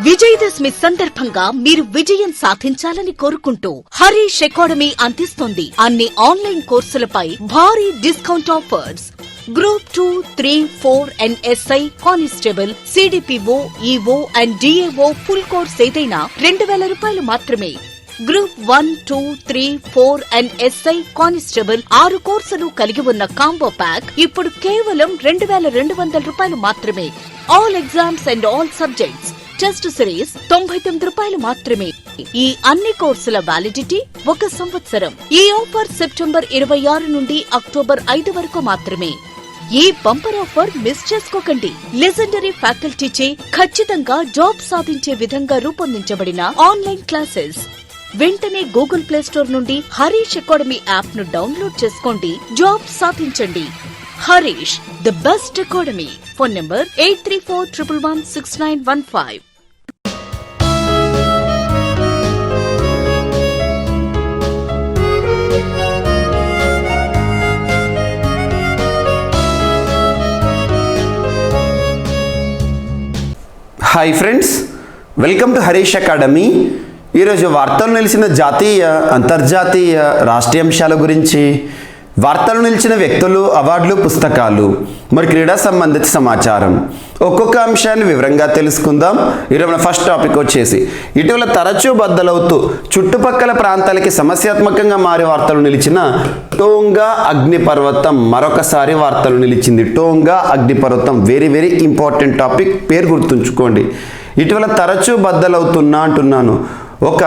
విజయదశమి సందర్భంగా మీరు విజయం సాధించాలని కోరుకుంటూ హరీష్ అకాడమీ అందిస్తోంది అన్ని ఆన్లైన్ కోర్సులపై భారీ discount offers. Group 2, 3, 4 and SI constable, CDPO, EO and DAO full course ఏదైనా 2000 రూపాయలు మాత్రమే. గ్రూప్ 1, 2, 3, 4 అండ్ SI కానిస్టేబుల్ 6 కోర్సులు కలిగి ఉన్న కాంబో ప్యాక్ ఇప్పుడు కేవలం 2200 రూపాయలు మాత్రమే. All exams and all subjects test series 99 రూపాయలు మాత్రమే. ఈ అన్ని కోర్సుల వ్యాలిడిటీ 1 సంవత్సరం. ఈ ఆఫర్ సెప్టెంబర్ 26 నుండి అక్టోబర్ 5 వరకు మాత్రమే. ఈ బంపర్ ఆఫర్ మిస్ చేసుకోకండి. లెజెండరీ ఫ్యాకల్టీచే ఖచ్చితంగా జాబ్ సాధించే విధంగా రూపొందించబడిన ఆన్లైన్ క్లాసెస్. వెంటనే గూగుల్ ప్లే స్టోర్ నుండి హరీష్ అకాడమీ యాప్ ను డౌన్లోడ్ చేసుకోండి. జాబ్ సాధించండి. Harish, the best academy. Phone number 8341116915. Hi friends, welcome to Harish academy. ఈరోజు వార్తలు నిలిచిన జాతీయ, అంతర్జాతీయ, రాష్ట్రీయ అంశాల గురించి, వార్తలు నిలిచిన వ్యక్తులు, అవార్డులు, పుస్తకాలు, మరి క్రీడా సంబంధిత సమాచారం ఒక్కొక్క అంశాన్ని వివరంగా తెలుసుకుందాం. ఈరోజు ఫస్ట్ టాపిక్ వచ్చేసి ఇటీవల తరచూ బద్దలవుతూ చుట్టుపక్కల ప్రాంతాలకి సమస్యాత్మకంగా మారి వార్తలు నిలిచిన టోంగా అగ్నిపర్వతం మరొకసారి వార్తలు నిలిచింది. టోంగా అగ్నిపర్వతం వెరీ వెరీ ఇంపార్టెంట్ టాపిక్, పేరు గుర్తుంచుకోండి. ఇటీవల తరచూ బద్దలవుతున్నా అంటున్నాను. ఒక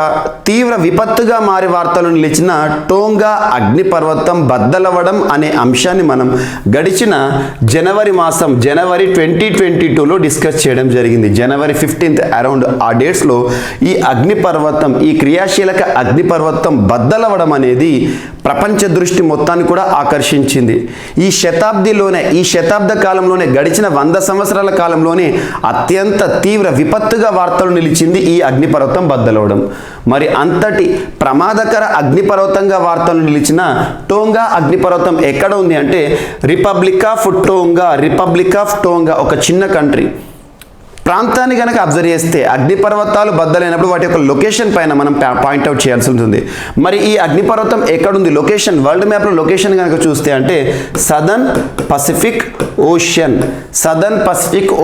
తీవ్ర విపత్తుగా మారి వార్తలు నిలిచిన టోంగా అగ్నిపర్వతం బద్దలవ్వడం అనే అంశాన్ని మనం గడిచిన జనవరి 2022లో డిస్కస్ చేయడం జరిగింది. జనవరి 15th అరౌండ్ ఆ డేట్స్లో ఈ అగ్నిపర్వతం, ఈ క్రియాశీలక అగ్నిపర్వతం బద్దలవ్వడం అనేది ప్రపంచ దృష్టి మొత్తాన్ని కూడా ఆకర్షించింది. ఈ శతాబ్ద కాలంలోనే, గడిచిన 100 సంవత్సరాల కాలంలోనే అత్యంత తీవ్ర విపత్తుగా వార్తలు నిలిచింది ఈ అగ్నిపర్వతం బద్దలవడం. మరి అంతటి ప్రమాదకర అగ్నిపర్వతంగా వార్తలు నిలిచిన టోంగా అగ్నిపర్వతం ఎక్కడ ఉంది అంటే రిపబ్లిక్ ఆఫ్ టోంగా ఒక చిన్న కంట్రీ. ప్రాంతాన్ని కనుక అబ్జర్వ్ చేస్తే అగ్నిపర్వతాలు బద్దలైనప్పుడు వాటి యొక్క లొకేషన్ పైన మనం పాయింట్అవుట్ చేయాల్సి ఉంటుంది. మరి ఈ అగ్నిపర్వతం ఎక్కడుంది, లొకేషన్, వరల్డ్ మ్యాప్లో లొకేషన్ కనుక చూస్తే అంటే సదర్న్ పసిఫిక్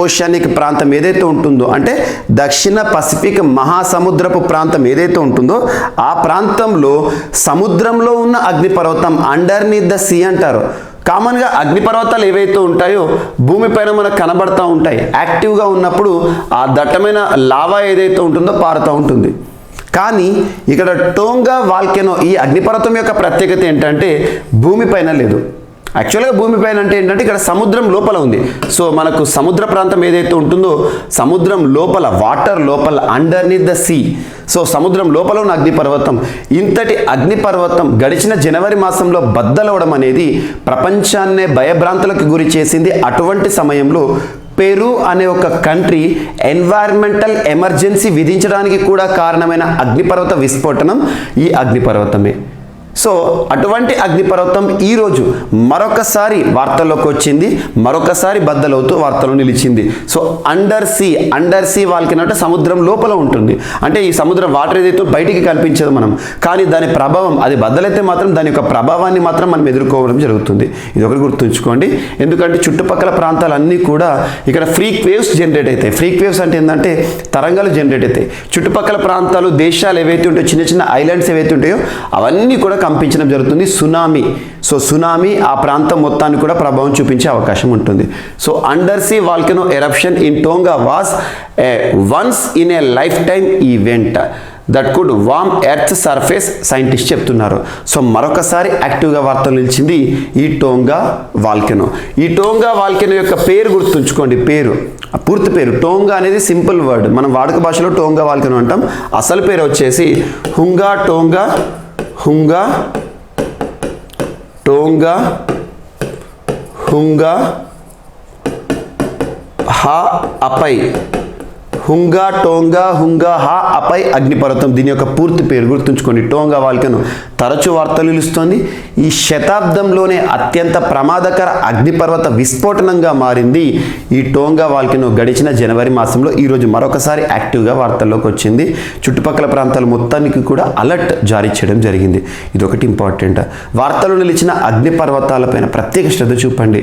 ఓషనిక్ ప్రాంతం ఏదైతే ఉంటుందో, అంటే దక్షిణ పసిఫిక్ మహాసముద్రపు ప్రాంతం ఏదైతే ఉంటుందో ఆ ప్రాంతంలో సముద్రంలో ఉన్న అగ్నిపర్వతం అండర్నీత్ ద సీ అంటారు. కామన్గా అగ్నిపర్వతాలు ఏవైతే ఉంటాయో భూమిపైన మనకు కనబడతా ఉంటాయి. యాక్టివ్గా ఉన్నప్పుడు ఆ దట్టమైన లావా ఏదైతే ఉంటుందో పారుతూ ఉంటుంది. కానీ ఇక్కడ టోంగా వాల్కెనో, ఈ అగ్నిపర్వతం యొక్క ప్రత్యేకత ఏంటంటే భూమిపైన లేదు. యాక్చువల్గా భూమిపైన అంటే ఏంటంటే ఇక్కడ సముద్రం లోపల ఉంది. సో మనకు సముద్ర ప్రాంతం ఏదైతే ఉంటుందో సముద్రం లోపల, వాటర్ లోపల, అండర్నీత్ ద సీ. సో సముద్రం లోపల ఉన్న అగ్నిపర్వతం, ఇంతటి అగ్నిపర్వతం గడిచిన జనవరి మాసంలో బద్దలవడం అనేది ప్రపంచాన్నే భయభ్రాంతులకు గురి చేసింది. అటువంటి సమయంలో పెరు అనే ఒక కంట్రీ ఎన్వైరన్మెంటల్ ఎమర్జెన్సీ విధించడానికి కూడా కారణమైన అగ్నిపర్వత విస్ఫోటనం ఈ అగ్నిపర్వతమే. సో అటువంటి అగ్నిపర్వతం ఈరోజు మరొకసారి వార్తల్లోకి వచ్చింది, మరొకసారి బద్దలవుతూ వార్తలు నిలిచింది. సో అండర్ సీ వాల్కెనో అంటే సముద్రం లోపల ఉంటుంది. అంటే ఈ సముద్రం వాటర్ ఏదైతే బయటికి కనిపించదు మనం, కానీ దాని ప్రభావం, అది బద్దలైతే మాత్రం దాని యొక్క ప్రభావాన్ని మాత్రం మనం ఎదుర్కోవడం జరుగుతుంది. ఇది ఒకటి గుర్తుంచుకోండి. ఎందుకంటే చుట్టుపక్కల ప్రాంతాలన్నీ కూడా ఇక్కడ ఫ్రీక్ వేవ్స్ జనరేట్ అవుతాయి. ఫ్రీక్ వేవ్స్ అంటే ఏంటంటే తరంగాలు జనరేట్ అవుతాయి. చుట్టుపక్కల ప్రాంతాలు, దేశాలు ఏవైతే ఉంటాయో, చిన్న చిన్న ఐలాండ్స్ ఏవైతే ఉంటాయో అవన్నీ కూడా కంపించడం జరుగుతుంది. సునామీ ఆ ప్రాంతం మొత్తాన్ని కూడా ప్రభావం చూపించే అవకాశం ఉంటుంది. So under sea volcano eruption in Tonga was a once in a lifetime event that could warm earth surface, scientist చెప్తున్నారు. సో మరొకసారి యాక్టివ్గా వార్తలు నిలిచింది ఈ టోంగా వాల్కెనో. ఈ టోంగా వాల్కెనో యొక్క పేరు గుర్తుంచుకోండి. పూర్తి పేరు టోంగా అనేది సింపుల్ వర్డ్, మనం వాడుక భాషలో టోంగా వాల్కెనో అంటాం. అసలు పేరు వచ్చేసి హుంగా టోంగా హా అపై హుంగా టోంగా హుంగా హా అపై అగ్నిపర్వతం, దీని యొక్క పూర్తి పేరు గుర్తుంచుకోండి. టోంగా వాల్కెనో తరచూ వార్తలు నిలుస్తోంది. ఈ శతాబ్దంలోనే అత్యంత ప్రమాదకర అగ్నిపర్వత విస్ఫోటనంగా మారింది ఈ టోంగా వాల్కెనో. గడిచిన జనవరి మాసంలో ఈరోజు మరొకసారి యాక్టివ్గా వార్తల్లోకి వచ్చింది. చుట్టుపక్కల ప్రాంతాల మొత్తానికి కూడా అలర్ట్ జారీ చేయడం జరిగింది. ఇదొకటి ఇంపార్టెంట్. వార్తలు నిలిచిన అగ్నిపర్వతాలపైన ప్రత్యేక శ్రద్ధ చూపండి.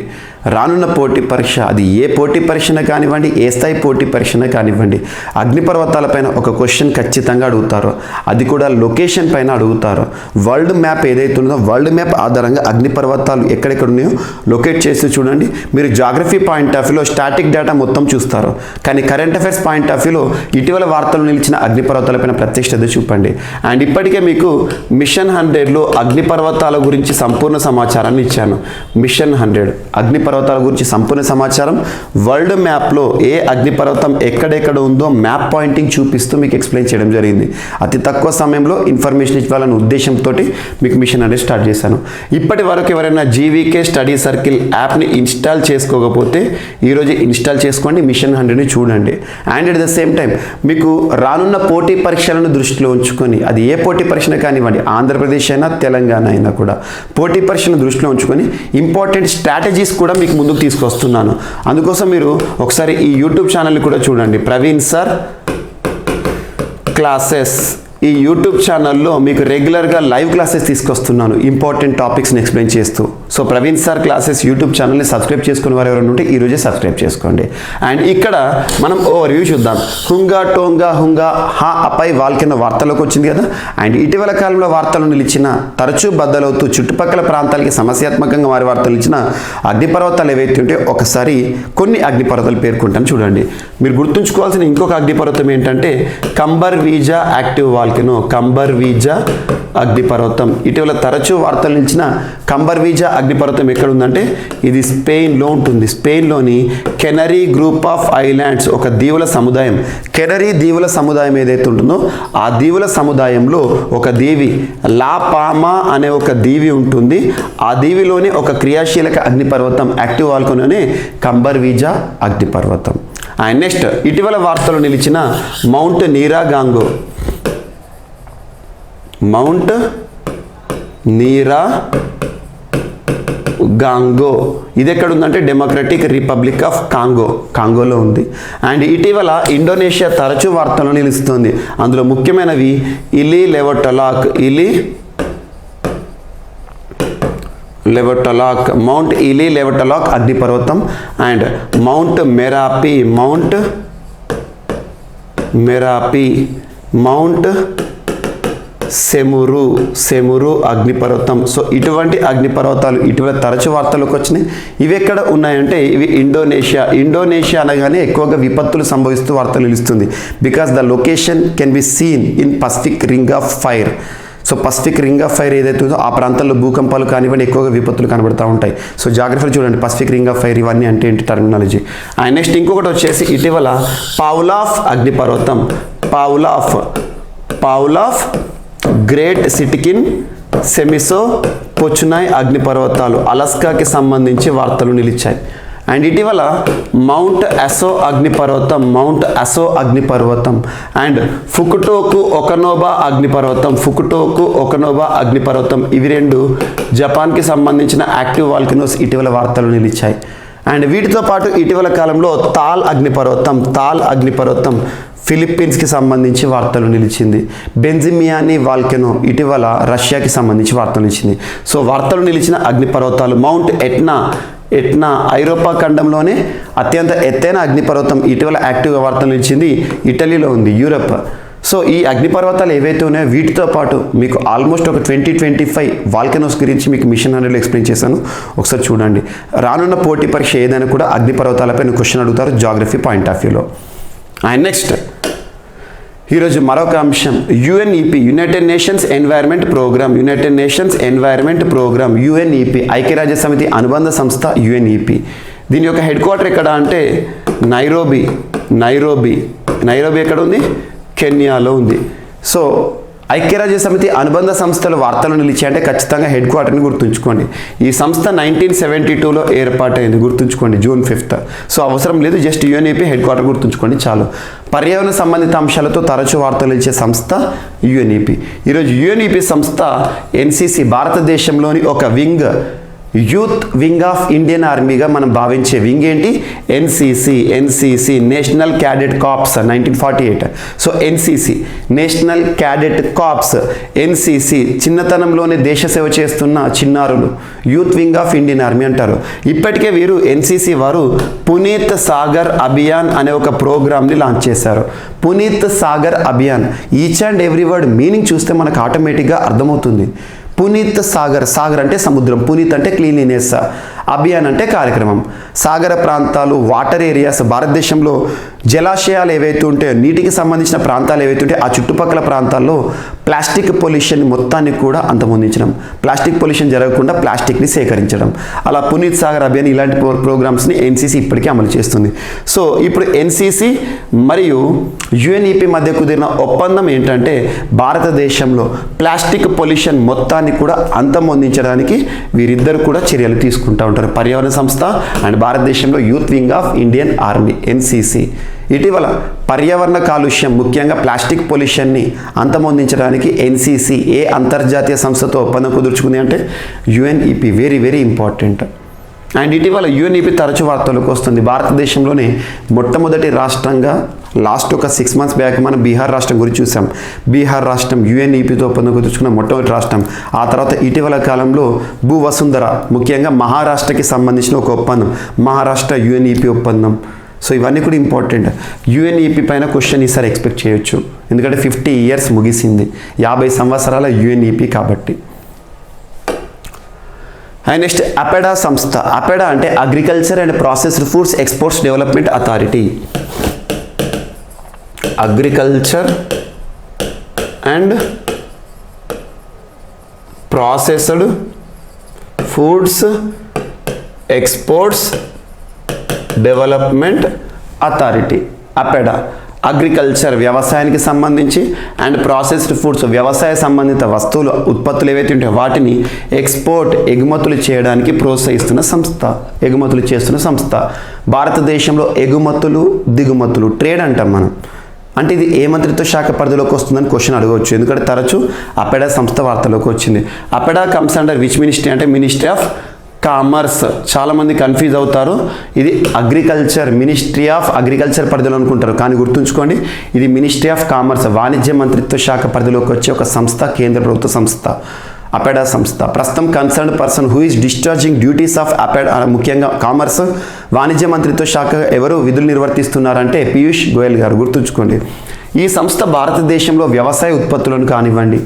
రానున్న పోటీ పరీక్ష, అది ఏ పోటీ పరీక్షన కానివ్వండి, ఏ స్థాయి పోటీ పరీక్షన కానివ్వండి, అగ్నిపర్వతాలపైన ఒక క్వశ్చన్ ఖచ్చితంగా అడుగుతారు. అది కూడా లొకేషన్ పైన అడుగుతారు. వరల్డ్ మ్యాప్ ఏదైతే ఉందో వరల్డ్ మ్యాప్ ఆధారంగా అగ్నిపర్వతాలు ఎక్కడెక్కడ ఉన్నాయో లొకేట్ చేసి చూడండి. మీరు జాగ్రఫీ పాయింట్ ఆఫ్ వ్యూలో స్టాటిక్ డేటా మొత్తం చూస్తారు, కానీ కరెంట్ అఫైర్స్ పాయింట్ ఆఫ్ వ్యూలో ఇటీవల వార్తలు నిలిచిన అగ్నిపర్వతాలపైన ప్రత్యేక శ్రద్ధ చూపండి. అండ్ ఇప్పటికే మీకు మిషన్ 100లో అగ్నిపర్వతాల గురించి సంపూర్ణ సమాచారాన్ని ఇచ్చాను. మిషన్ 100 అగ్నిపర్వతాల గురించి సంపూర్ణ సమాచారం వరల్డ్ మ్యాప్లో ఏ అగ్నిపర్వతం ఎక్కడెక్కడ ఉందో మ్యాప్ పాయింటింగ్ చూపిస్తూ మీకు ఎక్స్ప్లెయిన్ చేయడం జరిగింది. అతి తక్కువ సమయంలో ఇన్ఫర్మేషన్ ఇవ్వాలనే ఉద్దేశంతో మీకు మిషన్ అనేది స్టార్ట్ చేశాను. ఇప్పటి వరకు ఎవరైనా జీవీకే స్టడీ సర్కిల్ యాప్ని ఇన్స్టాల్ చేసుకోకపోతే ఈరోజు ఇన్స్టాల్ చేసుకోండి, మిషన్ 100ని చూడండి. And at the same time మీకు రానున్న పోటీ పరీక్షలను దృష్టిలో ఉంచుకొని, అది ఏ పోటీ పరీక్ష కానివ్వండి, ఆంధ్రప్రదేశ్ అయినా తెలంగాణ అయినా కూడా పోటీ పరీక్షను దృష్టిలో ఉంచుకొని ఇంపార్టెంట్ స్ట్రాటజీస్ కూడా మీకు ముందుకు తీసుకొస్తున్నాను. అందుకోసం మీరు ఒకసారి ఈ యూట్యూబ్ ఛానల్ని కూడా చూడండి, ప్రవీణ్ సార్ క్లాసెస్. ఈ యూట్యూబ్ ఛానల్లో మీకు రెగ్యులర్గా లైవ్ క్లాసెస్ తీసుకొస్తున్నాను, ఇంపార్టెంట్ టాపిక్స్ని ఎక్స్ప్లెయిన్ చేస్తూ. So Praveen sir classes YouTube ఛానల్ని సబ్స్క్రైబ్ చేసుకునే వారు ఎవరైనా ఉంటే ఈరోజే సబ్స్క్రైబ్ చేసుకోండి. అండ్ ఇక్కడ మనం ఓ రివ్యూ చూద్దాం. హుంగా టోంగా హుంగా హా అపై వాల్కెనో వార్తలోకి వచ్చింది కదా. అండ్ ఇటీవల కాలంలో వార్తలు నిలిచిన, తరచూ బద్దలవుతూ చుట్టుపక్కల ప్రాంతాలకి సమస్యాత్మకంగా మారి వార్తలు నిలిచిన అగ్నిపర్వతాలు ఏవైతే ఉంటే ఒకసారి కొన్ని అగ్నిపర్వతాలు పేర్కొంటాను చూడండి. మీరు గుర్తుంచుకోవాల్సిన ఇంకొక అగ్నిపర్వతం ఏంటంటే కంబర్ వీజా యాక్టివ్ వాల్కెనో. కంబర్ వీజా అగ్నిపర్వతం ఇటీవల తరచూ వార్తలు నిలిచిన కంబర్ వీజా అగ్నిపర్వతం ఎక్కడ ఉందంటే ఇది స్పెయిన్లో ఉంటుంది. స్పెయిన్లోని కెనరీ గ్రూప్ ఆఫ్ ఐలాండ్స్, ఒక దీవుల సముదాయం. కెనరీ దీవుల సముదాయం ఏదైతే ఉంటుందో ఆ దీవుల సముదాయంలో ఒక దీవి లా పామా అనే ఒక దీవి ఉంటుంది. ఆ దీవిలోనే ఒక క్రియాశీలక అగ్నిపర్వతం యాక్టివ్ వాల్కెనోనే కంబర్ వీజా అగ్నిపర్వతం. అండ్ నెక్స్ట్ ఇటీవల వార్తలు నిలిచిన మౌంట్ నీరాగాంగో. మౌంట్ నీరాగాంగో ఇది ఎక్కడ ఉందంటే డెమోక్రటిక్ రిపబ్లిక్ ఆఫ్ కాంగోలో ఉంది. అండ్ ఇటీవల ఇండోనేషియా తరచూ వార్తలు నిలుస్తుంది. అందులో ముఖ్యమైనవి Ili Lewotolok, mount Ili Lewotolok అగ్నిపర్వతం. And mount Merapi, mount Semeru అగ్నిపర్వతం. సో ఇటువంటి అగ్నిపర్వతాలు ఇటీవల తరచు వార్తలకు వచ్చినాయి. ఇవి ఎక్కడ ఉన్నాయంటే ఇవి ఇండోనేషియా అనగానే ఎక్కువగా విపత్తులు సంభవిస్తూ వార్తలు నిలుస్తుంది. Because the location can be seen in Pacific ring of fire. So Pacific ring of fire ఏదైతే ఉందో ఆ ప్రాంతాల్లో భూకంపాలు కానివ్వండి ఎక్కువగా విపత్తులు కనబడుతూ ఉంటాయి. సో జాగ్రత్తలు చూడండి, పసిఫిక్ రింగ్ ఆఫ్ ఫైర్ ఇవన్నీ అంటే ఏంటి టర్మినాలజీ. అండ్ నెక్స్ట్ ఇంకొకటి వచ్చేసి ఇటీవల పావులాఫ్ అగ్నిపర్వతం. పావులాఫ్ గ్రేట్ సిటికిన్ సెమిసో పొచునాయ్ అగ్నిపర్వతాలు అలస్కాకి సంబంధించి వార్తలు నిలిచాయి. అండ్ ఇటీవల మౌంట్ అసో అగ్నిపర్వతం అండ్ ఫుకుటోకు ఒకనోబా అగ్నిపర్వతం ఇవి రెండు జపాన్కి సంబంధించిన యాక్టివ్ వాల్కెనోస్ ఇటీవల వార్తలు నిలిచాయి. అండ్ వీటితో పాటు ఇటీవల కాలంలో తాల్ అగ్నిపర్వతం ఫిలిప్పీన్స్కి సంబంధించి వార్తలు నిలిచింది. బెంజిమియానీ వాల్కెనో ఇటీవల రష్యాకి సంబంధించి వార్తలు నిలిచింది. సో వార్తలు నిలిచిన అగ్నిపర్వతాలు మౌంట్ ఎట్నా ఐరోపా ఖండంలోనే అత్యంత ఎత్తైన అగ్నిపర్వతం ఇటీవల యాక్టివ్గా వార్తలు నిలిచింది, ఇటలీలో ఉంది, యూరప్. సో ఈ అగ్నిపర్వతాలు ఏవైతే ఉన్నాయో వీటితో పాటు మీకు ఆల్మోస్ట్ ఒక 20-25 వాల్కెనోస్ గురించి మీకు మిషన్ 100లో ఎక్స్ప్లెయిన్ చేశాను. ఒకసారి చూడండి. రానున్న పోటీ పరీక్ష ఏదైనా కూడా అగ్నిపర్వతాలపై క్వశ్చన్ అడుగుతారు జాగ్రఫీ పాయింట్ ఆఫ్ వ్యూలో. అండ్ నెక్స్ట్ ఈరోజు మరొక అంశం UNEP, United Nations Environment Programme. UNEP ఐక్యరాజ్య సమితి అనుబంధ సంస్థ యుఎన్ఈపి. దీని యొక్క హెడ్ క్వార్టర్ ఎక్కడ అంటే నైరోబీ ఎక్కడ ఉంది? కెన్యాలో ఉంది. సో ఐక్యరాజ్య సమితి అనుబంధ సంస్థలు వార్తలు నిలిచాయి అంటే ఖచ్చితంగా హెడ్ క్వార్టర్ని గుర్తుంచుకోండి. ఈ సంస్థ 1972లో ఏర్పాటైంది, గుర్తుంచుకోండి, June 5th. సో అవసరం లేదు, జస్ట్ యుఎన్ఈపీ హెడ్ క్వార్టర్ గుర్తుంచుకోండి చాలు. పర్యావరణ సంబంధిత అంశాలతో తరచూ వార్తలు నిలిచే సంస్థ యుఎన్ఈపీ. ఈరోజు యుఎన్ఈపీ సంస్థ ఎన్సిసి భారతదేశంలోని ఒక wing, youth wing of Indian ఆర్మీగా మనం భావించే వింగ్ ఏంటి? NCC national cadet corps 1948. So NCC national cadet corps, NCC చిన్నతనంలోనే దేశ సేవ చేస్తున్న చిన్నారులు, youth wing of Indian army అంటారు. ఇప్పటికే వీరు ఎన్సిసి వారు పునీత్ సాగర్ అభియాన్ అనే ఒక ప్రోగ్రామ్ని లాంచ్ చేశారు. Puneet Sagar Abhiyan, each and every word meaning చూస్తే మనకు ఆటోమేటిక్గా అర్థమవుతుంది. పునీత్ సాగర్, సాగర్ అంటే సముద్రం, పునీత్ అంటే క్లీన్లీనెస్, అభియాన్ అంటే కార్యక్రమం. సాగర ప్రాంతాలు, వాటర్ ఏరియాస్, భారతదేశంలో జలాశయాలు ఏవైతే ఉంటాయో, నీటికి సంబంధించిన ప్రాంతాలు ఏవైతే ఉంటాయో ఆ చుట్టుపక్కల ప్రాంతాల్లో ప్లాస్టిక్ పొల్యూషన్ మొత్తాన్ని కూడా అంతమొందించడం, ప్లాస్టిక్ పొల్యూషన్ జరగకుండా ప్లాస్టిక్ని సేకరించడం, అలా పునీత్ సాగర్ అభియాన్ ఇలాంటి ప్రోగ్రామ్స్ని ఎన్సిసి ఇప్పటికీ అమలు చేస్తుంది. సో ఇప్పుడు ఎన్సిసి మరియు యుఎన్ఈపీ మధ్య కుదిరిన ఒప్పందం ఏంటంటే భారతదేశంలో ప్లాస్టిక్ పొల్యూషన్ మొత్తాన్ని కూడా అంతమొందించడానికి వీరిద్దరు కూడా చర్యలు తీసుకుంటూ ఉంటారు. పర్యావరణ సంస్థ అండ్ భారతదేశంలో youth wing of Indian army NCC. ఇటీవల పర్యావరణ కాలుష్యం, ముఖ్యంగా ప్లాస్టిక్ పొల్యూషన్ని అంతమొందించడానికి ఎన్సిసి ఏ అంతర్జాతీయ సంస్థతో ఒప్పందం కుదుర్చుకుంది అంటే UNEP. Very very important. And ఇటీవల యుఎన్ఈపీ తరచు వార్తలకు వస్తుంది. భారతదేశంలోనే మొట్టమొదటి రాష్ట్రంగా లాస్ట్ ఒక 6 months బ్యాక్ మనం బీహార్ రాష్ట్రం గురించి చూసాం. బీహార్ రాష్ట్రం యుఎన్ఈపీతో ఒప్పందం కుదుర్చుకున్న మొట్టమొదటి రాష్ట్రం. ఆ తర్వాత ఇటీవల కాలంలో భూ వసుంధర, ముఖ్యంగా మహారాష్ట్రకి సంబంధించిన ఒక ఒప్పందం, మహారాష్ట్ర యుఎన్ఈపీ ఒప్పందం. సో ఇవన్నీ కూడా ఇంపార్టెంట్. యుఎన్ఈపీ పైన క్వశ్చన్ ఈసారి ఎక్స్పెక్ట్ చేయొచ్చు, ఎందుకంటే 50 years ముగిసింది, 50 సంవత్సరాల యుఎన్ఈపీ కాబట్టి. అండ్ నెక్స్ట్ అపెడా సంస్థ. అపెడా అంటే agriculture and processed foods exports development authority. Agriculture and processed foods exports development authority, APEDA. Agriculture వ్యవసాయానికి సంబంధించి అండ్ ప్రాసెస్డ్ ఫుడ్స్ వ్యవసాయ సంబంధిత వస్తువులు, ఉత్పత్తులు ఏవైతే ఉంటాయో వాటిని ఎక్స్పోర్ట్ ఎగుమతులు చేయడానికి ప్రోత్సహిస్తున్న సంస్థ, ఎగుమతులు చేస్తున్న సంస్థ. భారతదేశంలో ఎగుమతులు దిగుమతులు, ట్రేడ్ అంటాం మనం. అంటే ఇది ఏ మంత్రిత్వ శాఖ పరిధిలోకి వస్తుందని క్వశ్చన్ అడగవచ్చు, ఎందుకంటే తరచూ అపెడా సంస్థ వార్తలోకి వచ్చింది. APEDA comes under which ministry అంటే మినిస్ట్రీ ఆఫ్ కామర్స్. చాలామంది కన్ఫ్యూజ్ అవుతారు, ఇది అగ్రికల్చర్, మినిస్ట్రీ ఆఫ్ అగ్రికల్చర్ పరిధిలో అనుకుంటారు, కానీ గుర్తుంచుకోండి ఇది మినిస్ట్రీ ఆఫ్ కామర్స్, వాణిజ్య మంత్రిత్వ శాఖ పరిధిలోకి వచ్చే ఒక సంస్థ, కేంద్ర ప్రభుత్వ సంస్థ అపెడా సంస్థ. ప్రస్తుతం concern person who is discharging duties of APEDA, ముఖ్యంగా కామర్స్ వాణిజ్య మంత్రిత్వ శాఖ ఎవరు విధులు నిర్వర్తిస్తున్నారంటే పీయూష్ గోయల్ గారు, గుర్తుంచుకోండి. ఈ సంస్థ భారతదేశంలో వ్యవసాయ ఉత్పత్తులను కానివ్వండి,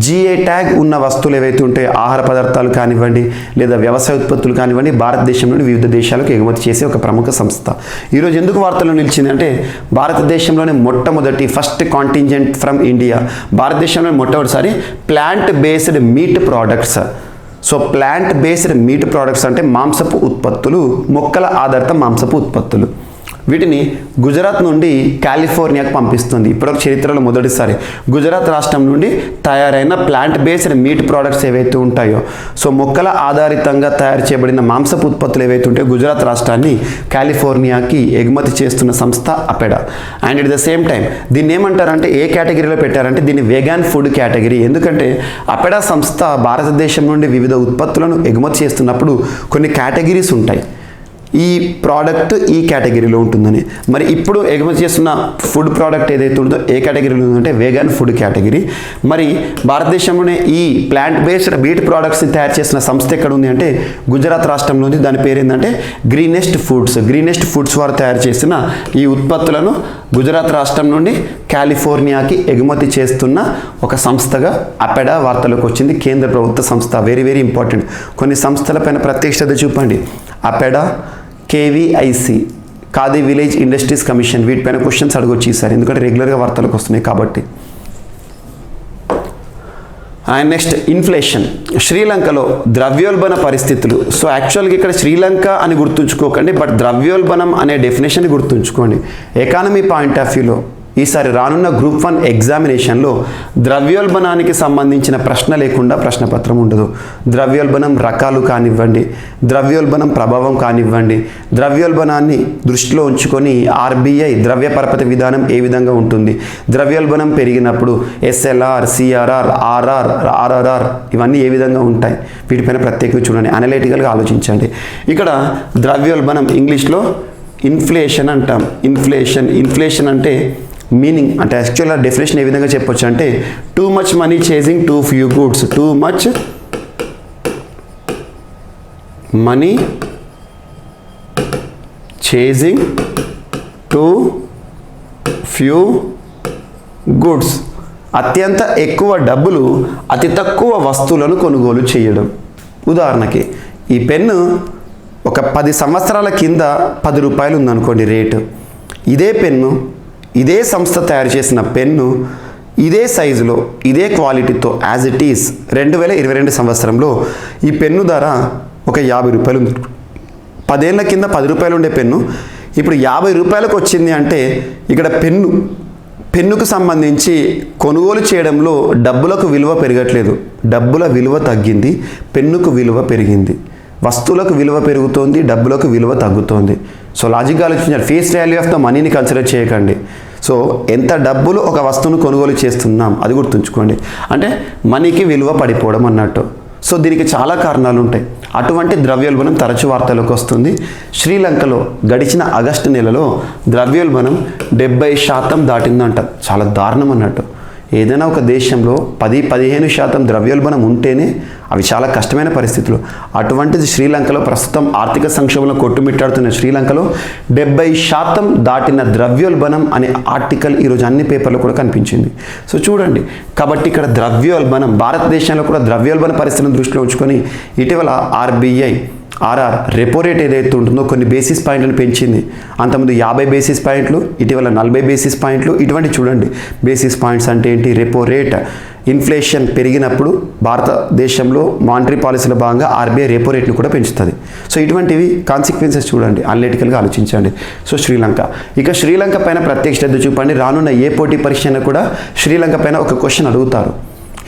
జిఏ ట్యాగ్ ఉన్న వస్తువులు ఏవైతే ఉంటాయో ఆహార పదార్థాలు కానివ్వండి లేదా వ్యవసాయ ఉత్పత్తులు కానివ్వండి భారతదేశంలోని వివిధ దేశాలకు ఎగుమతి చేసే ఒక ప్రముఖ సంస్థ. ఈరోజు ఎందుకు వార్తల్లో నిలిచిందంటే భారతదేశంలోనే మొట్టమొదటి ఫస్ట్ కాంటింజెంట్ ఫ్రమ్ ఇండియా, భారతదేశంలో మొట్టమొదటిసారి plant based meet products. So plant based meet products అంటే మాంసపు ఉత్పత్తులు, మొక్కల ఆధారిత మాంసపు ఉత్పత్తులు. వీటిని గుజరాత్ నుండి కాలిఫోర్నియాకు పంపిస్తుంది. ఇప్పటివరకు చరిత్రలో మొదటిసారి గుజరాత్ రాష్ట్రం నుండి తయారైన ప్లాంట్ బేస్డ్ మీట్ ప్రోడక్ట్స్ ఏవైతే ఉంటాయో, సో మొక్కల ఆధారితంగా తయారు చేయబడిన మాంసపు ఉత్పత్తులు ఏవైతే ఉంటాయో గుజరాత్ రాష్ట్రాన్ని కాలిఫోర్నియాకి ఎగుమతి చేస్తున్న సంస్థ APEDA. And at the same time దీన్ని ఏమంటారంటే ఏ కేటగిరీలో పెట్టారంటే దీన్ని వేగాన్ ఫుడ్ కేటగిరీ. ఎందుకంటే అపెడా సంస్థ భారతదేశం నుండి వివిధ ఉత్పత్తులను ఎగుమతి చేస్తున్నప్పుడు కొన్ని కేటగిరీస్ ఉంటాయి, ఈ ప్రోడక్ట్ ఈ కేటగిరీలో ఉంటుందని. మరి ఇప్పుడు ఎగుమతి చేస్తున్న ఫుడ్ ప్రోడక్ట్ ఏదైతే ఉంటుందో ఏ కేటగిరీలో ఉందంటే వేగన్ ఫుడ్ కేటగిరీ. మరి భారతదేశంలోనే ఈ ప్లాంట్ బేస్డ్ మీట్ ప్రోడక్ట్స్ని తయారు చేసిన సంస్థ ఎక్కడ ఉంది అంటే గుజరాత్ రాష్ట్రంలో ఉంది. దాని పేరు ఏంటంటే గ్రీనెస్ట్ ఫుడ్స్. గ్రీనెస్ట్ ఫుడ్స్ వారు తయారు చేసిన ఈ ఉత్పత్తులను గుజరాత్ రాష్ట్రం నుండి కాలిఫోర్నియాకి ఎగుమతి చేస్తున్న ఒక సంస్థగా అపెడా వార్తలోకి వచ్చింది, కేంద్ర ప్రభుత్వ సంస్థ. Very very important. కొన్ని సంస్థలపైన ప్రత్యేక శ్రద్ధ చూపండి. APEDA, KVIC, khadi village industries commission, వీటిపైన క్వశ్చన్స్ అడగొచ్చు ఈసారి, ఎందుకంటే రెగ్యులర్గా వార్తలకు వస్తున్నాయి కాబట్టి. And next inflation. శ్రీలంకలో ద్రవ్యోల్బణ పరిస్థితులు. సో యాక్చువల్గా ఇక్కడ శ్రీలంక అని గుర్తుంచుకోకండి, బట్ ద్రవ్యోల్బణం అనే డెఫినేషన్ గుర్తుంచుకోండి. ఎకానమీ పాయింట్ ఆఫ్ వ్యూలో ఈసారి రానున్న గ్రూప్ 1 ఎగ్జామినేషన్లో ద్రవ్యోల్బణానికి సంబంధించిన ప్రశ్న లేకుండా ప్రశ్నపత్రం ఉండదు. ద్రవ్యోల్బణం రకాలు కానివ్వండి, ద్రవ్యోల్బణం ప్రభావం కానివ్వండి, ద్రవ్యోల్బణాన్ని దృష్టిలో ఉంచుకొని ఆర్బీఐ ద్రవ్య పరపతి విధానం ఏ విధంగా ఉంటుంది, ద్రవ్యోల్బణం పెరిగినప్పుడు ఎస్ఎల్ఆర్, సిఆర్ఆర్, ఆర్ఆర్ఆర్ ఇవన్నీ ఏ విధంగా ఉంటాయి, వీటిపైన ప్రత్యేకంగా చూడండి, అనలైటికల్గా ఆలోచించండి. ఇక్కడ ద్రవ్యోల్బణం ఇంగ్లీష్లో ఇన్ఫ్లేషన్ అంటాం. ఇన్ఫ్లేషన్ అంటే మీనింగ్ అంటే యాక్చువల్గా డెఫినేషన్ ఏ విధంగా చెప్పొచ్చు అంటే too much money chasing two few goods. Too much money chasing two few goods. అత్యంత ఎక్కువ డబ్బులు అతి తక్కువ వస్తువులను కొనుగోలు చేయడం. ఉదాహరణకి ఈ పెన్ను ఒక 10 సంవత్సరాల కింద 10 రూపాయలు ఉందనుకోండి రేటు. ఇదే పెన్ను, ఇదే సంస్థ తయారు చేసిన పెన్ను ఇదే సైజులో ఇదే క్వాలిటీతో యాజ్ ఇట్ ఈస్ 2022 సంవత్సరంలో ఈ పెన్ను ధర ఒక 50 రూపాయలు ఉంది. 10 ఏళ్ల కింద 10 రూపాయలు ఉండే పెన్ను ఇప్పుడు 50 రూపాయలకు వచ్చింది అంటే ఇక్కడ పెన్నుకు సంబంధించి కొనుగోలు చేయడంలో డబ్బులకు విలువ పెరగట్లేదు, డబ్బుల విలువ తగ్గింది, పెన్నుకు విలువ పెరిగింది. వస్తువులకు విలువ పెరుగుతోంది, డబ్బులకు విలువ తగ్గుతోంది. సో లాజిక్గా ఆలోచించాలి. ఫేస్ వాల్యూ ఆఫ్ ద మనీని కన్సిడర్ చేయకండి. సో ఎంత డబ్బులు ఒక వస్తువును కొనుగోలు చేస్తున్నాం అది గుర్తుంచుకోండి. అంటే మనీకి విలువ పడిపోవడం అన్నట్టు. సో దీనికి చాలా కారణాలు ఉంటాయి. అటువంటి ద్రవ్యోల్బణం తరచు వార్తలకు వస్తుంది. శ్రీలంకలో గడిచిన ఆగస్టు నెలలో ద్రవ్యోల్బణం 70% దాటిందంట. చాలా దారుణం అన్నట్టు. ఏదైనా ఒక దేశంలో 10-15% ద్రవ్యోల్బణం ఉంటేనే అవి చాలా కష్టమైన పరిస్థితులు. అటువంటిది శ్రీలంకలో ప్రస్తుతం ఆర్థిక సంక్షోభంలో కొట్టుమిట్టాడుతున్న శ్రీలంకలో 70% దాటిన ద్రవ్యోల్బణం అనే ఆర్టికల్ ఈరోజు అన్ని పేపర్లో కూడా కనిపించింది. సో చూడండి, కాబట్టి ఇక్కడ ద్రవ్యోల్బణం భారతదేశంలో కూడా ద్రవ్యోల్బణ పరిస్థితిని దృష్టిలో ఉంచుకొని ఇటీవల ఆర్బీఐ రెపో రేట్ ఏదైతే ఉంటుందో కొన్ని బేసిస్ పాయింట్లను పెంచింది. అంతకుముందు 50 బేసిస్ పాయింట్లు, ఇటీవల 40 బేసిస్ పాయింట్లు. ఇటువంటి చూడండి బేసిస్ పాయింట్స్ అంటే ఏంటి, రెపో రేట్. ఇన్ఫ్లేషన్ పెరిగినప్పుడు భారతదేశంలో మానిటరీ పాలసీలో భాగంగా ఆర్బీఐ రెపో రేట్ను కూడా పెంచుతుంది. సో ఇటువంటివి కాన్సిక్వెన్సెస్ చూడండి, అనలిటికల్గా ఆలోచించండి. సో ఇక శ్రీలంక పైన ప్రత్యేక శ్రద్ధ చూపండి. రానున్న ఏ పోటీ పరీక్షను కూడా శ్రీలంక పైన ఒక క్వశ్చన్ అడుగుతారు.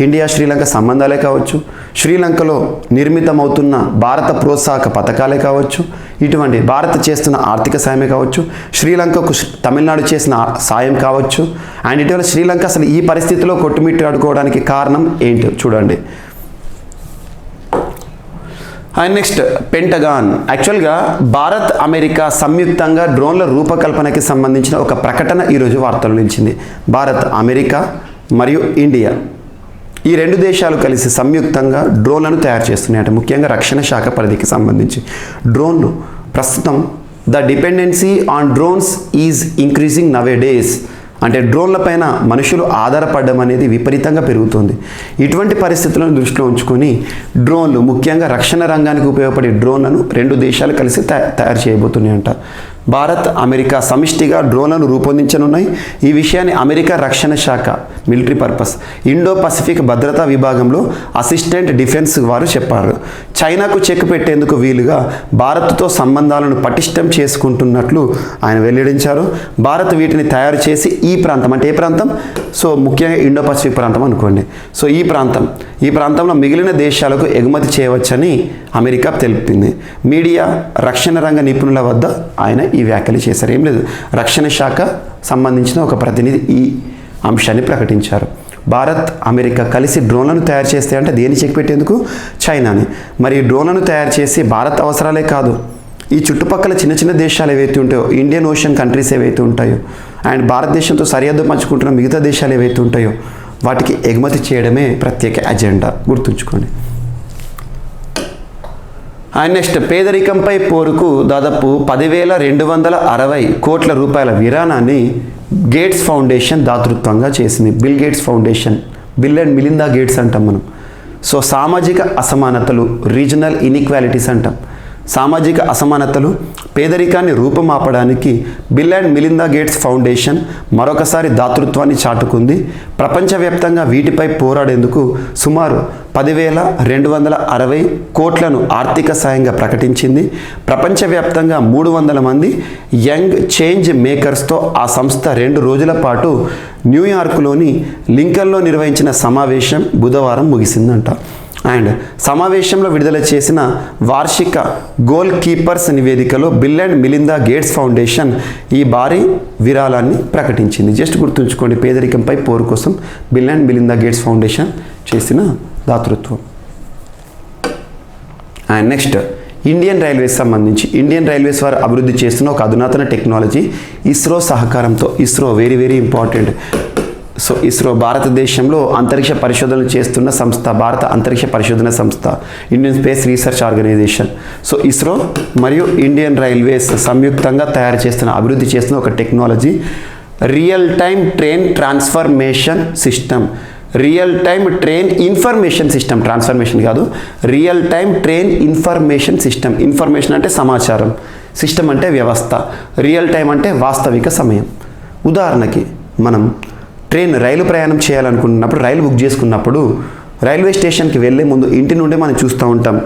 ఇండియా శ్రీలంక సంబంధాలే కావచ్చు, శ్రీలంకలో నిర్మితమవుతున్న భారత ప్రోత్సాహక పథకాలే కావచ్చు, ఇటువంటి భారత్ చేస్తున్న ఆర్థిక సాయమే కావచ్చు, శ్రీలంకకు తమిళనాడు చేసిన సాయం కావచ్చు. అండ్ ఇటీవల శ్రీలంక అసలు ఈ పరిస్థితిలో కొట్టుమిట్టాడుకోవడానికి కారణం ఏంటో చూడండి. And next pentagon. యాక్చువల్గా భారత్ అమెరికా సంయుక్తంగా డ్రోన్ల రూపకల్పనకి సంబంధించిన ఒక ప్రకటన ఈరోజు వార్తలు నిలిచింది. భారత్, అమెరికా మరియు ఇండియా ఈ 2 దేశాలు కలిసి సంయుక్తంగా డ్రోన్లను తయారు చేస్తున్నాయి. అంటే ముఖ్యంగా రక్షణ శాఖ పరిధికి సంబంధించి డ్రోన్లు ప్రస్తుతం the dependency on drones is increasing nowadays. అంటే డ్రోన్ల పైన మనుషులు ఆధారపడడం అనేది విపరీతంగా పెరుగుతుంది. ఇటువంటి పరిస్థితులను దృష్టిలో ఉంచుకొని డ్రోన్లు ముఖ్యంగా రక్షణ రంగానికి ఉపయోగపడే డ్రోన్లను 2 దేశాలు కలిసి తయారు చేయబోతున్నాయంట. భారత్, అమెరికా సమిష్టిగా డ్రోన్లను రూపొందించనున్నాయి. ఈ విషయాన్ని అమెరికా రక్షణ శాఖ మిలిటరీ పర్పస్ ఇండో పసిఫిక్ భద్రతా విభాగంలో అసిస్టెంట్ డిఫెన్స్ వారు చెప్పారు. చైనాకు చెక్ పెట్టేందుకు వీలుగా భారత్తో సంబంధాలను పటిష్టం చేసుకుంటున్నట్లు ఆయన వెల్లడించారు. భారత్ వీటిని తయారు చేసి ఈ ప్రాంతం అంటే ఏ ప్రాంతం, సో ముఖ్యంగా ఇండో పసిఫిక్ ప్రాంతం అనుకోండి. సో ఈ ప్రాంతంలో మిగిలిన దేశాలకు ఎగుమతి చేయవచ్చని అమెరికా తెలిపింది. మీడియా, రక్షణ రంగ నిపుణుల వద్ద ఆయన ఈ వ్యాఖ్యలు చేశారు. ఏం లేదు, రక్షణ శాఖ సంబంధించిన ఒక ప్రతినిధి ఈ అంశాన్ని ప్రకటించారు. భారత్, అమెరికా కలిసి డ్రోన్లను తయారు చేస్తే అంటే దేన్ని చెక్ పెట్టేందుకు, చైనాని. మరి డ్రోన్లను తయారు చేసి భారత్ అవసరాలే కాదు, ఈ చుట్టుపక్కల చిన్న దేశాలు ఏవైతే ఉంటాయో, ఇండియన్ ఓషన్ కంట్రీస్ ఏవైతే ఉంటాయో అండ్ భారతదేశంతో సరిహద్దు పంచుకుంటున్న మిగతా దేశాలు ఏవైతే ఉంటాయో వాటికి ఎగుమతి చేయడమే ప్రత్యేక అజెండా, గుర్తుంచుకోండి. అండ్ నెక్స్ట్ పేదరికంపై పోరుకు దాదాపు 10,260 కోట్ల రూపాయల విరాణాన్ని గేట్స్ ఫౌండేషన్ దాతృత్వంగా చేసింది. Bill gates foundation, bill and Melinda gates అంటాం మనం. సో సామాజిక అసమానతలు, రీజనల్ ఇన్ఈక్వాలిటీస్ అంటాం. సామాజిక అసమానతలు, పేదరికాన్ని రూపుమాపడానికి Bill and Melinda Gates foundation మరొకసారి దాతృత్వాన్ని చాటుకుంది. ప్రపంచవ్యాప్తంగా వీటిపై పోరాడేందుకు సుమారు 10,260 కోట్లను ఆర్థిక సాయంగా ప్రకటించింది. ప్రపంచవ్యాప్తంగా 300 మంది యంగ్ చేంజ్ మేకర్స్తో ఆ సంస్థ 2 రోజుల పాటు న్యూయార్క్లోని లింకన్లో నిర్వహించిన సమావేశం బుధవారం ముగిసిందంట. అండ్ సమావేశంలో విడుదల చేసిన వార్షిక గోల్ కీపర్స్ నివేదికలో Bill and Melinda Gates Foundation ఈ భారీ విరాళాన్ని ప్రకటించింది. జస్ట్ గుర్తుంచుకోండి, పేదరికంపై పోరు కోసం Bill and Melinda Gates Foundation చేసిన దాతృత్వం. అండ్ నెక్స్ట్ ఇండియన్ రైల్వేస్ సంబంధించి ఇండియన్ రైల్వేస్ వారు అభివృద్ధి చేస్తున్న ఒక అధునాతన టెక్నాలజీ ఇస్రో సహకారంతో. ISRO very very important. So ISRO భారతదేశంలో అంతరిక్ష పరిశోధనలు చేస్తున్న సంస్థ, భారత అంతరిక్ష పరిశోధన సంస్థ, Indian Space Research Organisation. So ISRO మరియు ఇండియన్ రైల్వేస్ సంయుక్తంగా తయారు చేస్తున్న అభివృద్ధి చేస్తున్న ఒక technology real time train transformation system. Real time train information system, transformation కాదు, real time train information system. Information అంటే సమాచారం, సిస్టమ్ అంటే వ్యవస్థ, రియల్ టైం అంటే వాస్తవిక సమయం. ఉదాహరణకి మనం రైలు ప్రయాణం చేయాలనుకున్నప్పుడు, రైలు బుక్ చేసుకున్నప్పుడు రైల్వే స్టేషన్కి వెళ్ళే ముందు ఇంటి నుండి మనం చూస్తూ ఉంటాం,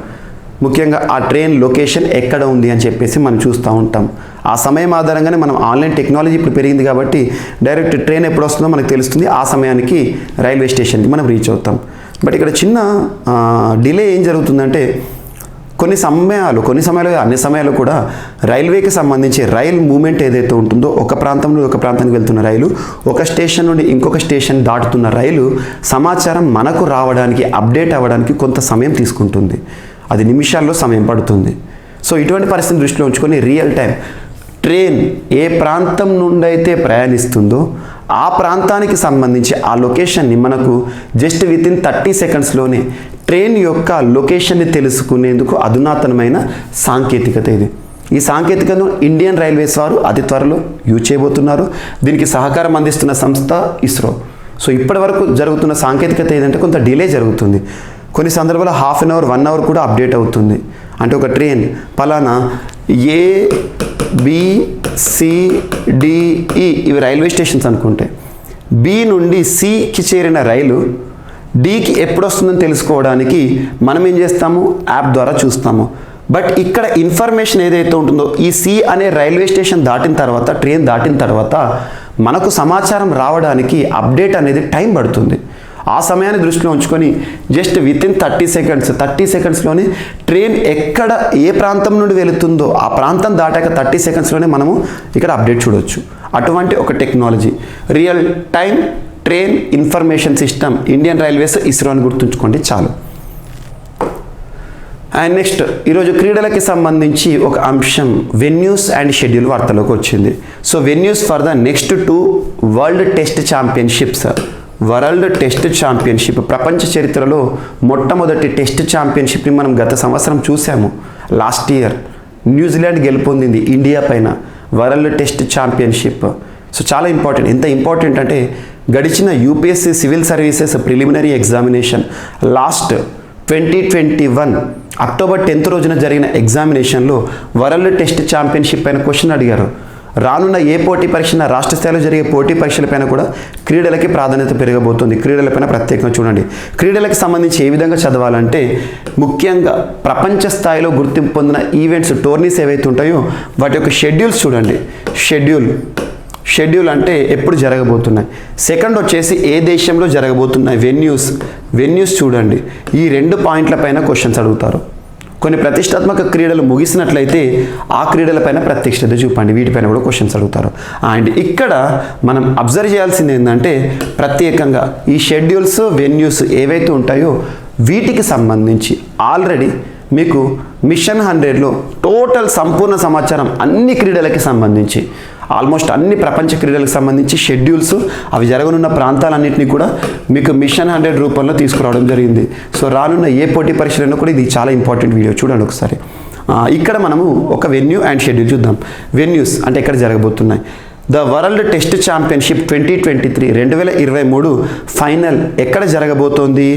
ముఖ్యంగా ఆ ట్రైన్ లొకేషన్ ఎక్కడ ఉంది అని చెప్పేసి మనం చూస్తూ ఉంటాం. ఆ సమయం ఆధారంగానే మనం ఆన్లైన్ టెక్నాలజీ ఇప్పుడు పెరిగింది కాబట్టి డైరెక్ట్ ట్రైన్ ఎప్పుడు వస్తుందో మనకు తెలుస్తుంది, ఆ సమయానికి రైల్వే స్టేషన్కి మనం రీచ్ అవుతాం. బట్ ఇక్కడ చిన్న డిలే ఏం జరుగుతుందంటే కొన్ని సమయాలు అన్ని సమయాలు కూడా రైల్వేకి సంబంధించి రైల్ మూమెంట్ ఏదైతే ఉంటుందో, ఒక ప్రాంతం నుండి ఒక ప్రాంతానికి వెళ్తున్న రైలు, ఒక స్టేషన్ నుండి ఇంకొక స్టేషన్ దాటుతున్న రైలు సమాచారం మనకు రావడానికి, అప్డేట్ అవ్వడానికి కొంత సమయం తీసుకుంటుంది. అది నిమిషాల్లో సమయం పడుతుంది. సో ఇటువంటి పరిస్థితిని దృష్టిలో ఉంచుకొని రియల్ టైం ట్రైన్ ఏ ప్రాంతం నుండి అయితే ప్రయాణిస్తుందో ఆ ప్రాంతానికి సంబంధించి ఆ లొకేషన్ని మనకు జస్ట్ వితిన్ 30 సెకండ్స్లోనే ట్రైన్ యొక్క లొకేషన్ని తెలుసుకునేందుకు అధునాతనమైన సాంకేతికత ఇది. ఈ సాంకేతికతను ఇండియన్ రైల్వేస్ వారు అతి త్వరలో యూజ్ చేయబోతున్నారు. దీనికి సహకారం అందిస్తున్న సంస్థ ఇస్రో. సో ఇప్పటి వరకు జరుగుతున్న సాంకేతికత ఏదంటే కొంత డిలే జరుగుతుంది. కొన్ని సందర్భాల్లో హాఫ్ అన్ అవర్ 1 అవర్ కూడా అప్డేట్ అవుతుంది. అంటే ఒక ట్రైన్ పలానా ABCDE ఇవి రైల్వే స్టేషన్స్ అనుకుంటే, బి నుండి సికి చేరిన రైలు డికి ఎప్పుడు వస్తుందని తెలుసుకోవడానికి మనం ఏం చేస్తాము, యాప్ ద్వారా చూస్తాము. బట్ ఇక్కడ ఇన్ఫర్మేషన్ ఏదైతే ఉంటుందో ఈ సి అనే రైల్వే స్టేషన్ దాటిన తర్వాత, ట్రైన్ దాటిన తర్వాత మనకు సమాచారం రావడానికి అప్డేట్ అనేది టైం పడుతుంది. ఆ సమయాన్ని దృష్టిలో ఉంచుకొని జస్ట్ వితిన్ 30 సెకండ్స్లోనే ట్రైన్ ఎక్కడ ఏ ప్రాంతం నుండి వెళుతుందో ఆ ప్రాంతం దాటాక 30 సెకండ్స్లోనే మనము ఇక్కడ అప్డేట్ చూడవచ్చు. అటువంటి ఒక technology real time train information system Indian railways ISRO అని గుర్తుంచుకోండి చాలు. అండ్ నెక్స్ట్ ఈరోజు క్రీడలకి సంబంధించి ఒక అంశం వెన్యూస్ అండ్ షెడ్యూల్ వార్తలోకి వచ్చింది. So venues for the next 2 world test championships. World test championship ప్రపంచ చరిత్రలో మొట్టమొదటి టెస్ట్ ఛాంపియన్షిప్ని మనం గత సంవత్సరం చూసాము. లాస్ట్ ఇయర్ న్యూజిలాండ్ గెలుపొందింది ఇండియా పైన వరల్డ్ టెస్ట్ ఛాంపియన్షిప్. సో చాలా ఇంపార్టెంట్. ఎంత ఇంపార్టెంట్ అంటే గడిచిన UPSC civil services preliminary examination last 2021 October 10th రోజున జరిగిన ఎగ్జామినేషన్లో వరల్డ్ టెస్ట్ ఛాంపియన్షిప్ పైన క్వశ్చన్ అడిగారు. రానున్న ఏ పోటీ పరీక్ష, రాష్ట్ర స్థాయిలో జరిగే పోటీ పరీక్షలపైన కూడా క్రీడలకి ప్రాధాన్యత పెరగబోతుంది. క్రీడలపైన ప్రత్యేకంగా చూడండి. క్రీడలకు సంబంధించి ఏ విధంగా చదవాలంటే ముఖ్యంగా ప్రపంచ స్థాయిలో గుర్తింపు పొందిన ఈవెంట్స్, టోర్నీస్ ఏవైతే ఉంటాయో వాటి యొక్క షెడ్యూల్స్ చూడండి. షెడ్యూల్ అంటే ఎప్పుడు జరగబోతున్నాయి. సెకండ్ వచ్చేసి ఏ దేశంలో జరగబోతున్నాయి. వెన్యూస్ చూడండి. ఈ 2 పాయింట్లపైన క్వశ్చన్స్ అడుగుతారు. కొన్ని ప్రతిష్టాత్మక క్రీడలు ముగిసినట్లయితే ఆ క్రీడలపైన ప్రత్యక్షత చూపండి, వీటిపైన కూడా క్వశ్చన్స్ అడుగుతారు. అండ్ ఇక్కడ మనం అబ్జర్వ్ చేయాల్సింది ఏంటంటే ప్రత్యేకంగా ఈ షెడ్యూల్స్, వెన్యూస్ ఏవైతే ఉంటాయో వీటికి సంబంధించి ఆల్రెడీ మీకు మిషన్ 100లో టోటల్ సంపూర్ణ సమాచారం అన్ని క్రీడలకి సంబంధించి ఆల్మోస్ట్ అన్ని ప్రపంచ క్రీడలకు సంబంధించి షెడ్యూల్స్, అవి జరగనున్న ప్రాంతాలన్నింటినీ కూడా మీకు మిషన్ 100 రూపంలో తీసుకురావడం జరిగింది. సో రానున్న ఏ పోటీ పరీక్షలైనా కూడా ఇది చాలా ఇంపార్టెంట్ వీడియో, చూడండి ఒకసారి. ఇక్కడ మనము ఒక వెన్యూ అండ్ షెడ్యూల్ చూద్దాం. వెన్యూస్ అంటే ఎక్కడ జరగబోతున్నాయి. The world test championship 2023 2023 final ఎక్కడ జరగబోతోంది,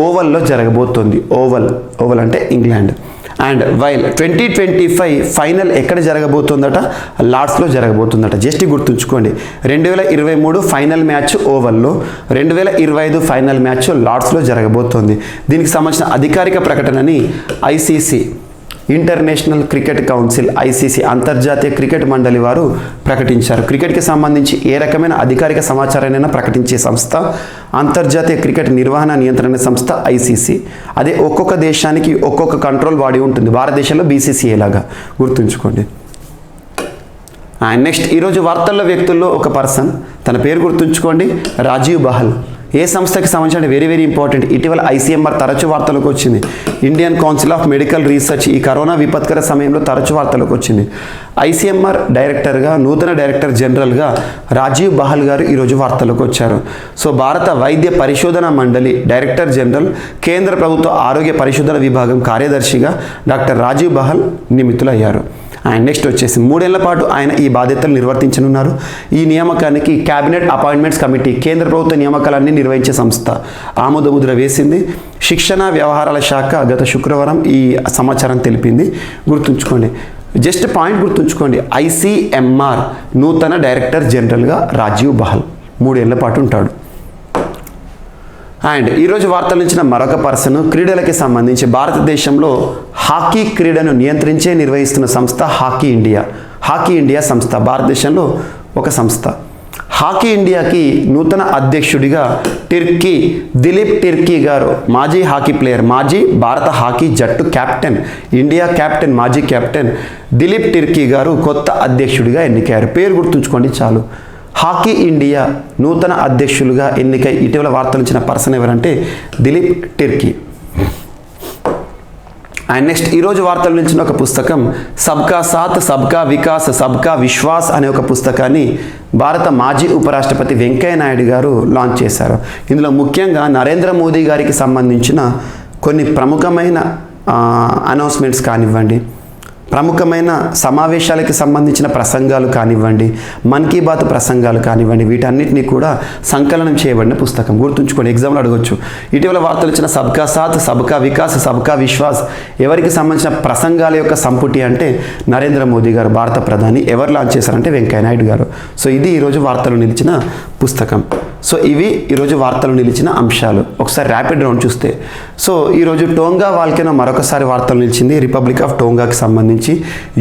ఓవల్లో జరగబోతోంది. ఓవల్ అంటే ఇంగ్లాండ్. అండ్ వైల్ 2025 ఫైనల్ ఎక్కడ జరగబోతుందట, లార్డ్స్లో జరగబోతుందట. జస్ట్ గుర్తుంచుకోండి, 2023 ఫైనల్ మ్యాచ్ ఓవల్లో, 2025 ఫైనల్ మ్యాచ్ లార్డ్స్లో జరగబోతోంది. దీనికి సంబంధించిన అధికారిక ప్రకటనని ICC, international cricket council, ICC అంతర్జాతీయ క్రికెట్ మండలి వారు ప్రకటించారు. క్రికెట్కి సంబంధించి ఏ రకమైన అధికారిక సమాచారాన్ని ప్రకటించే సంస్థ అంతర్జాతీయ క్రికెట్ నిర్వహణ నియంత్రణ సంస్థ ఐసీసీ. అదే ఒక్కొక్క దేశానికి ఒక్కొక్క కంట్రోల్ బాడీ ఉంటుంది. భారతదేశంలో బీసీసీఐ లాగా గుర్తుంచుకోండి. అండ్ నెక్స్ట్, ఈరోజు వార్తల్లో వ్యక్తుల్లో ఒక పర్సన్, తన పేరు గుర్తుంచుకోండి, రాజీవ్ బహల్. ఏ సంస్థకి సంబంధించిన వెరీ వెరీ ఇంపార్టెంట్, ఇటీవల ఐసీఎంఆర్ తరచు వార్తలకు వచ్చింది. Indian council of medical research ఈ కరోనా విపత్కర సమయంలో తరచు వార్తలకు వచ్చింది. ఐసీఎంఆర్ డైరెక్టర్గా, నూతన డైరెక్టర్ జనరల్గా రాజీవ్ బహల్ గారు ఈరోజు వార్తలకు వచ్చారు. సో భారత వైద్య పరిశోధన మండలి డైరెక్టర్ జనరల్, కేంద్ర ప్రభుత్వ ఆరోగ్య పరిశోధన విభాగం కార్యదర్శిగా డాక్టర్ రాజీవ్ బహల్ నియమితులయ్యారు. అండ్ నెక్స్ట్ వచ్చేసి 3 ఏళ్ల పాటు ఆయన ఈ బాధ్యతలు నిర్వర్తించనున్నారు. ఈ నియామకానికి క్యాబినెట్ అపాయింట్మెంట్స్ కమిటీ, కేంద్ర ప్రభుత్వ నియామకాలన్నీ నిర్వహించే సంస్థ ఆమోదముద్ర వేసింది. శిక్షణ వ్యవహారాల శాఖ గత శుక్రవారం ఈ సమాచారం తెలిపింది. గుర్తుంచుకోండి, జస్ట్ పాయింట్ గుర్తుంచుకోండి, ఐసీఎంఆర్ నూతన డైరెక్టర్ జనరల్గా రాజీవ్ బహల్ 3 ఏళ్ల పాటు ఉంటాడు. అండ్ ఈరోజు వార్తలు ఇచ్చిన మరొక పర్సన్, క్రీడలకి సంబంధించి భారతదేశంలో హాకీ క్రీడను నిర్వహిస్తున్న సంస్థ హాకీ ఇండియా. హాకీ ఇండియా సంస్థ భారతదేశంలో ఒక సంస్థ. హాకీ ఇండియాకి నూతన అధ్యక్షుడిగా టిర్కీ దిలీప్ టిర్కీ గారు, మాజీ హాకీ ప్లేయర్, మాజీ భారత హాకీ జట్టు కెప్టెన్, ఇండియా కెప్టెన్, మాజీ కెప్టెన్ దిలీప్ టిర్కీ గారు కొత్త అధ్యక్షుడిగా ఎన్నికయ్యారు. పేరు గుర్తుంచుకోండి చాలు. హాకీ ఇండియా నూతన అధ్యక్షులుగా ఎన్నికై ఇటీవల వార్తలు ఇచ్చిన పర్సన్ ఎవరంటే దిలీప్ టిర్కీ. అండ్ నెక్స్ట్, ఈరోజు వార్తలు ఇచ్చిన ఒక పుస్తకం సబ్కా సాత్ సబ్కా వికాస్ సబ్కా విశ్వాస్ అనే ఒక పుస్తకాన్ని భారత మాజీ ఉపరాష్ట్రపతి వెంకయ్య నాయుడు గారు లాంచ్ చేశారు. ఇందులో ముఖ్యంగా నరేంద్ర మోదీ గారికి సంబంధించిన కొన్ని ప్రముఖమైన అనౌన్స్మెంట్స్ కానివ్వండి, ప్రముఖమైన సమావేశాలకి సంబంధించిన ప్రసంగాలు కానివ్వండి, మన్ కీ బాత్ ప్రసంగాలు కానివ్వండి, వీటన్నిటినీ కూడా సంకలనం చేయబడిన పుస్తకం. గుర్తుంచుకోండి, ఎగ్జామ్లో అడగొచ్చు. ఇటీవల వార్తలు ఇచ్చిన సబ్కా సాత్ సబ్కా వికాస్ సబ్కా విశ్వాస్ ఎవరికి సంబంధించిన ప్రసంగాల యొక్క సంపుటి అంటే నరేంద్ర మోదీ గారు, భారత ప్రధాని. ఎవరు లాంచ్ చేశారంటే వెంకయ్య నాయుడు గారు. సో ఇది ఈరోజు వార్తలు నిలిచిన పుస్తకం. సో ఇవి ఈరోజు వార్తలు నిలిచిన అంశాలు. ఒకసారి ర్యాపిడ్ రౌండ్ చూస్తే, సో ఈరోజు టోంగా వాల్కెనో మరొకసారి వార్తలు నిలిచింది. రిపబ్లిక్ ఆఫ్ టోంగాకి సంబంధించి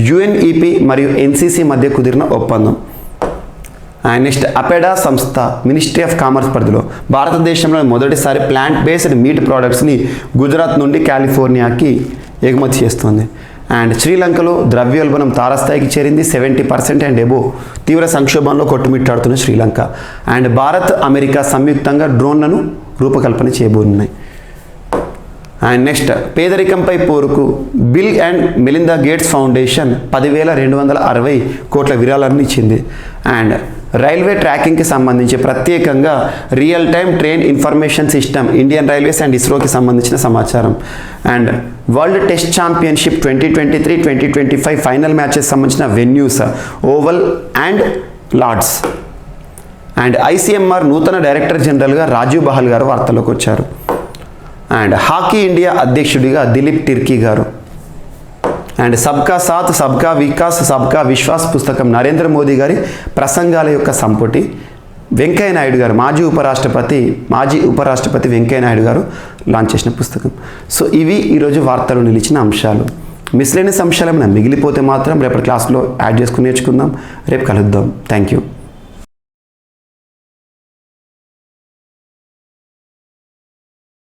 యుఎన్ఈపి మరియు ఎన్సీసీ మధ్య కుదిరిన ఒప్పందం. అండ్ నెక్స్ట్, అపెడా సంస్థ మినిస్ట్రీ ఆఫ్ కామర్స్ పరిధిలో భారతదేశంలో మొదటిసారి ప్లాంట్ బేస్డ్ మీట్ ప్రోడక్ట్స్ని గుజరాత్ నుండి కాలిఫోర్నియాకి ఎగుమతి చేస్తుంది. అండ్ శ్రీలంకలో ద్రవ్యోల్బణం తారస్థాయికి చేరింది. 70% అండ్ ఎబో తీవ్ర సంక్షోభంలో కొట్టుమిట్టాడుతున్న శ్రీలంక. అండ్ భారత్, అమెరికా సంయుక్తంగా డ్రోన్లను రూపకల్పన చేయబోతున్నాయి. అండ్ నెక్స్ట్, పేదరికంపై పోరుకు Bill and Melinda Gates foundation 10,260 కోట్ల విరాళాన్ని ఇచ్చింది. అండ్ రైల్వే ట్రాకింగ్కి సంబంధించి ప్రత్యేకంగా real time train information system Indian railways and ఇస్రోకి సంబంధించిన సమాచారం. And world test championship 2023-2025 final matches సంబంధించిన venues Oval and Lords. And ICMR నూతన డైరెక్టర్ జనరల్గా రాజీవ్ బహల్ గారు వార్తల్లోకి వచ్చారు. అండ్ హాకీ ఇండియా అధ్యక్షుడిగా దిలీప్ టిర్కీ గారు. అండ్ సబ్కా సాత్ సబ్కా వికాస్ సబ్కా విశ్వాస్ పుస్తకం నరేంద్ర మోదీ గారి ప్రసంగాల యొక్క సంపుటి. వెంకయ్య నాయుడు గారు, మాజీ ఉపరాష్ట్రపతి వెంకయ్య నాయుడు గారు లాంచ్ చేసిన పుస్తకం. సో ఇవి ఈరోజు వార్తలు నిలిచిన అంశాలు. మిస్లేనియస్ అంశాలు ఏమైనా మిగిలిపోతే మాత్రం రేపటి క్లాస్లో యాడ్ చేసుకుని నేర్చుకుందాం. రేపు కలుద్దాం. Thank you.